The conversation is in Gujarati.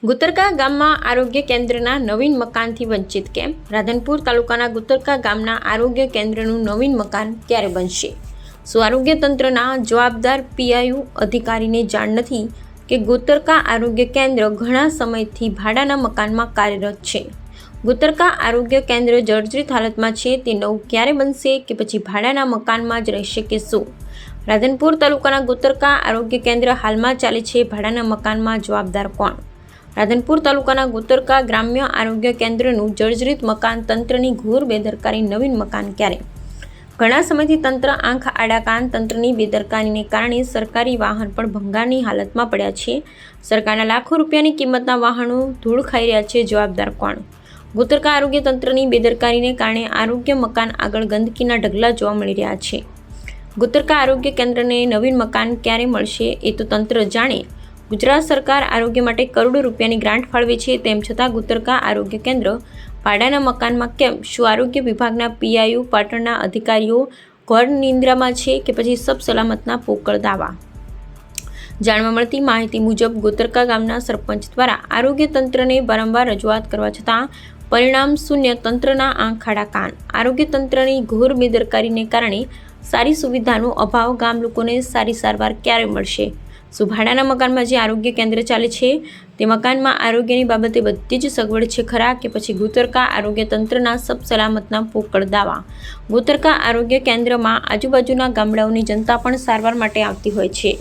ગુતરકા ગામમાં આરોગ્ય કેન્દ્રના નવીન મકાનથી વંચિત કેમ? રાધનપુર તાલુકાના ગુતરકા ગામના આરોગ્ય કેન્દ્રનું નવીન મકાન ક્યારે બનશે? શું આરોગ્ય તંત્રના જવાબદાર પીઆઈયુ અધિકારીને જાણ નથી કે ગુતરકા આરોગ્ય કેન્દ્ર ઘણા સમયથી ભાડાના મકાનમાં કાર્યરત છે? ગુતરકા આરોગ્ય કેન્દ્ર જર્જરિત હાલતમાં છે, તે નવું ક્યારે બનશે કે પછી ભાડાના મકાનમાં જ રહેશે કે શું? રાધનપુર તાલુકાના ગુતરકા આરોગ્ય કેન્દ્ર હાલમાં ચાલે છે ભાડાના મકાનમાં, જવાબદાર કોણ? રાધનપુર તાલુકાના ગુતરકા ગ્રામ્ય આરોગ્ય કેન્દ્રનું જર્જરિત મકાન, તંત્રની ઘોર બેદરકારી, નવીન મકાન ક્યારે? ઘણા સમયથી તંત્ર આંખ આડા કાન. તંત્રની બેદરકારીને કારણે સરકારી વાહન પણ ભંગારની હાલતમાં પડ્યા છે. સરકારના લાખો રૂપિયાની કિંમતના વાહનો ધૂળ ખાઈ રહ્યા છે, જવાબદાર કોણ? ગુતરકા આરોગ્ય તંત્રની બેદરકારીને કારણે આરોગ્ય મકાન આગળ ગંદકીના ઢગલા જોવા મળી રહ્યા છે. ગુતરકા આરોગ્ય કેન્દ્રને નવીન મકાન ક્યારે મળશે એ તો તંત્ર જાણે. ગુજરાત સરકાર આરોગ્ય માટે કરોડો રૂપિયાની ગ્રાન્ટ ફાળવે છે, તેમ છતાં ગુતરકા આરોગ્ય કેન્દ્ર ભાડાના મકાનમાં કેમ? શું આરોગ્ય વિભાગના પીઆઈયુ પાટણના અધિકારીઓ ઘોર નિંદ્રામાં છે કે પછી સબ સલામતના પોકળ દાવા? જાણવા મળતી માહિતી મુજબ ગુતરકા ગામના સરપંચ દ્વારા આરોગ્ય તંત્રને વારંવાર રજૂઆત કરવા છતાં પરિણામ શૂન્ય. તંત્રના આંખ આડા કાન. આરોગ્ય તંત્રની ઘોર બેદરકારીને કારણે સારી સુવિધાનો અભાવ. ગામ લોકોને સારી સારવાર ક્યારે મળશે? શું ભાડાના મકાનમાં જે આરોગ્ય કેન્દ્ર ચાલે છે તે મકાનમાં આરોગ્યની બાબતે બધી જ સગવડ છે ખરા કે પછી ગુતરકા આરોગ્ય તંત્રના સબ સલામતના પોકળ દાવા? ગુતરકા આરોગ્ય કેન્દ્રમાં આજુબાજુના ગામડાઓની જનતા પણ સારવાર માટે આવતી હોય છે.